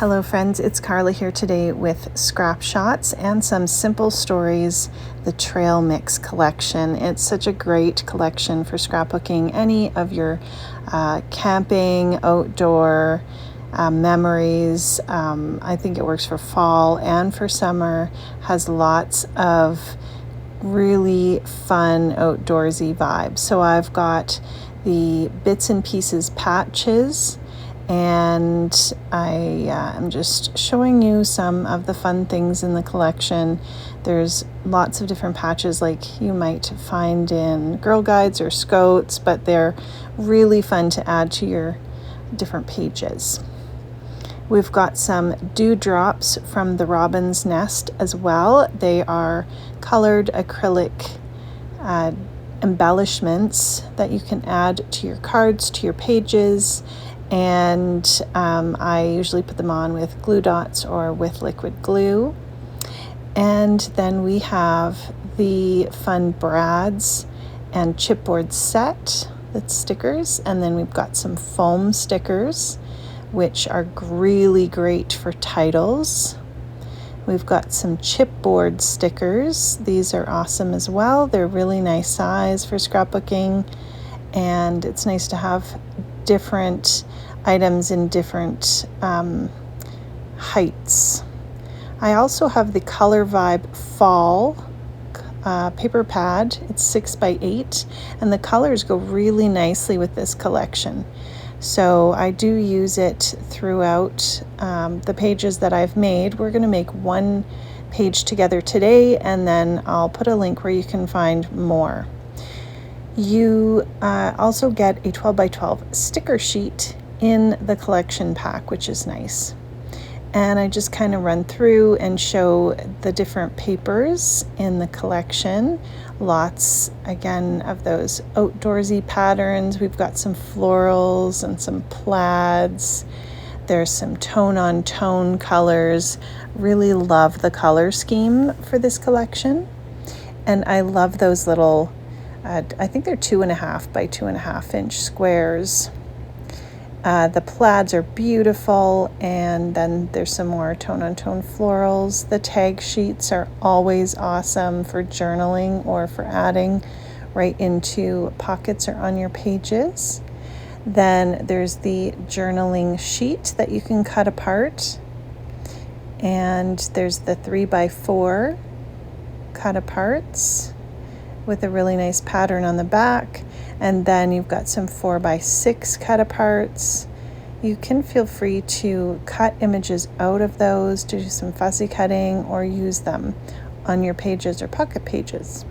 Hello friends, it's Carla here today with Scrap Shotz and some simple stories, the Trail Mix collection. It's such a great collection for scrapbooking any of your camping, outdoor memories. I think it works for fall and for summer, has lots of really fun outdoorsy vibes. So I've got the bits and pieces patches, and I am just showing you some of the fun things in the collection. There's lots of different patches like you might find in Girl Guides or Scouts, but they're really fun to add to your different pages. We've got some dewdrops from the Robin's Nest as well. They are colored acrylic embellishments that you can add to your cards, to your pages, and I usually put them on with glue dots or with liquid glue. And then we have the fun brads and chipboard set, that's stickers, and then we've got some foam stickers which are really great for titles. We've got some chipboard stickers. These are awesome as well. They're really nice size for scrapbooking, and it's nice to have different items in different heights. I also have the Color Vibe Fall paper pad. It's 6x8, and the colors go really nicely with this collection. So I do use it throughout the pages that I've made. We're going to make one page together today, and then I'll put a link where you can find more. You also get a 12x12 sticker sheet in the collection pack, which is nice. And I just kind of run through and show the different papers in the collection. Lots, again, of those outdoorsy patterns. We've got some florals and some plaids. There's some tone-on-tone colors. Really love the color scheme for this collection. And I love those little, I think they're 2.5 by 2.5 inch squares. The plaids are beautiful, and then there's some more tone-on-tone florals. The tag sheets are always awesome for journaling or for adding right into pockets or on your pages. Then there's the journaling sheet that you can cut apart, and there's the 3x4 cut aparts with a really nice pattern on the back. And then you've got some 4x6 cut aparts. You can feel free to cut images out of those to do some fussy cutting or use them on your pages or pocket pages.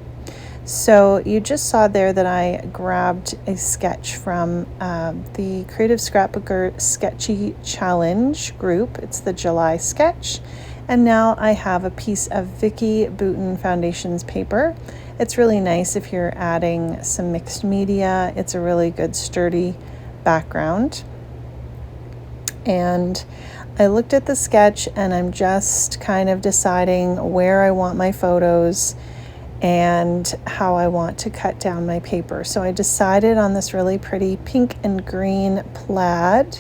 So you just saw there that I grabbed a sketch from the Creative Scrapbooker Sketchy Challenge group. It's the July sketch. And now I have a piece of Vicky Bouton Foundations paper. It's really nice if you're adding some mixed media. It's a really good sturdy background. And I looked at the sketch, and I'm just kind of deciding where I want my photos and how I want to cut down my paper. So I decided on this really pretty pink and green plaid.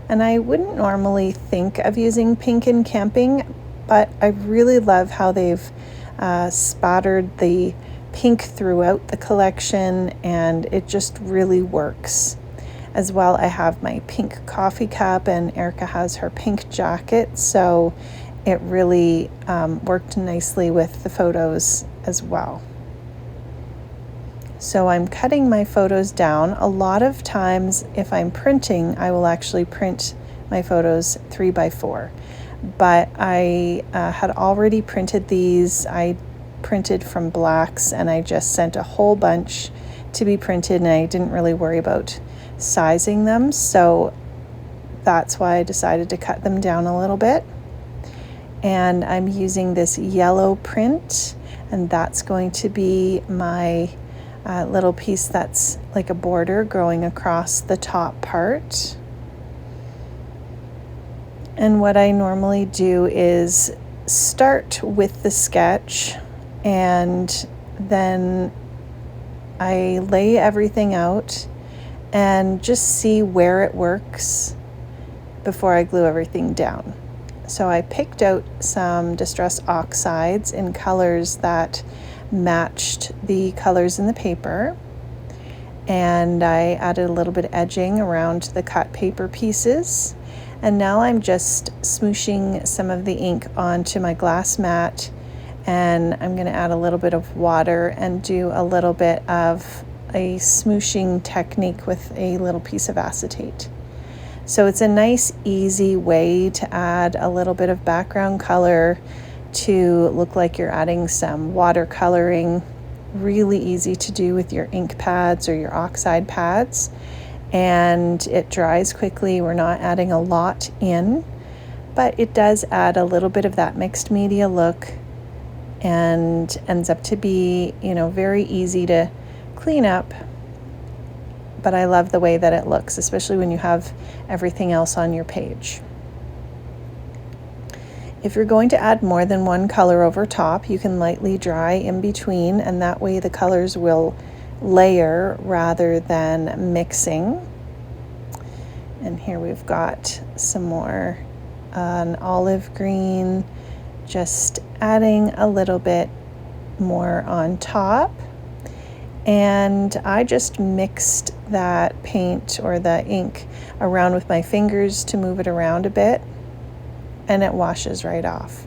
And I wouldn't normally think of using pink in camping, but I really love how they've spattered the pink throughout the collection, and it just really works. As well, I have my pink coffee cup, and Erica has her pink jacket, so it really worked nicely with the photos as well. So I'm cutting my photos down. A lot of times if I'm printing, I will actually print my photos 3x4. But I had already printed these. I printed from blacks, and I just sent a whole bunch to be printed, and I didn't really worry about sizing them. So that's why I decided to cut them down a little bit. And I'm using this yellow print, and that's going to be my little piece that's like a border going across the top part. And what I normally do is start with the sketch, and then I lay everything out and just see where it works before I glue everything down. So I picked out some Distress Oxides in colors that matched the colors in the paper, and I added a little bit of edging around the cut paper pieces. And now I'm just smooshing some of the ink onto my glass mat, and I'm going to add a little bit of water and do a little bit of a smooshing technique with a little piece of acetate. So it's a nice, easy way to add a little bit of background color to look like you're adding some watercoloring. Really easy to do with your ink pads or your oxide pads. And it dries quickly. We're not adding a lot in, but it does add a little bit of that mixed media look and ends up to be, very easy to clean up. But I love the way that it looks, especially when you have everything else on your page. If you're going to add more than one color over top, you can lightly dry in between, and that way the colors will layer rather than mixing. And here we've got some more an olive green, just adding a little bit more on top. And I just mixed that paint or the ink around with my fingers to move it around a bit, and it washes right off.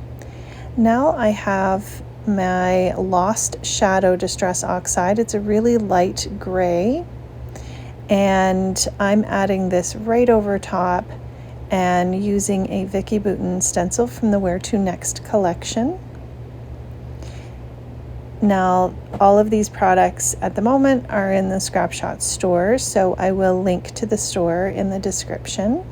Now I have my Lost Shadow Distress Oxide. It's a really light gray, and I'm adding this right over top and using a Vicky Boutin stencil from the Where To Next collection. Now, all of these products at the moment are in the Scrap Shotz store, so I will link to the store in the description.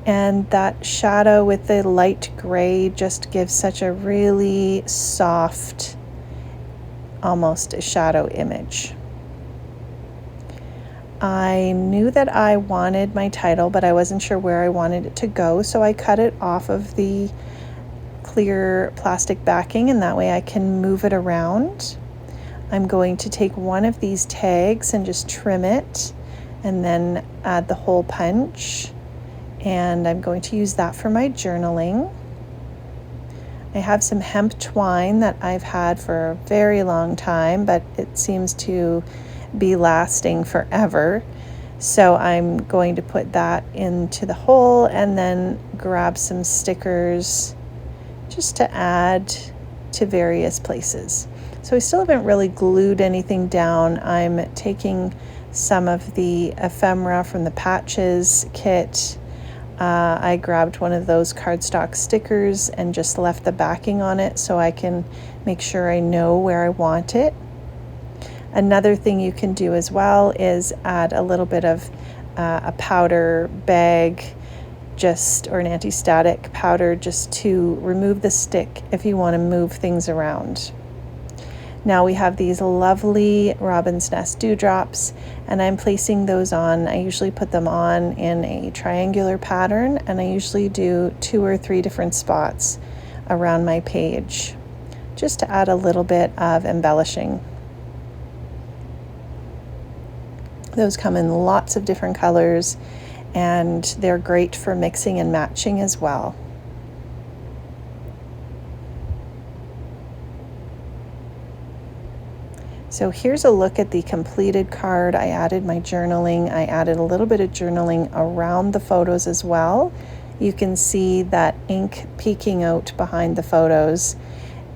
And that shadow with the light gray just gives such a really soft, almost a shadow image. I knew that I wanted my title, but I wasn't sure where I wanted it to go, so I cut it off of the clear plastic backing, and that way I can move it around. I'm going to take one of these tags and just trim it and then add the hole punch, and I'm going to use that for my journaling. I have some hemp twine that I've had for a very long time, but it seems to be lasting forever. So I'm going to put that into the hole and then grab some stickers just to add to various places. So I still haven't really glued anything down. I'm taking some of the ephemera from the Patches kit. I grabbed one of those cardstock stickers and just left the backing on it so I can make sure I know where I want it. Another thing you can do as well is add a little bit of a powder bag, or an anti-static powder, just to remove the stick if you want to move things around. Now we have these lovely Robin's Nest dewdrops, and I'm placing those on. I usually put them on in a triangular pattern, and I usually do 2 or 3 different spots around my page, just to add a little bit of embellishing. Those come in lots of different colors, and they're great for mixing and matching as well. So here's a look at the completed card. I added my journaling. I added a little bit of journaling around the photos as well. You can see that ink peeking out behind the photos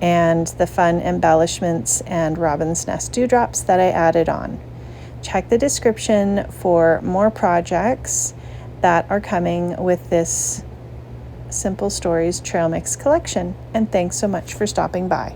and the fun embellishments and Robin's Nest dewdrops that I added on. Check the description for more projects that are coming with this Simple Stories Trail Mix collection. And thanks so much for stopping by.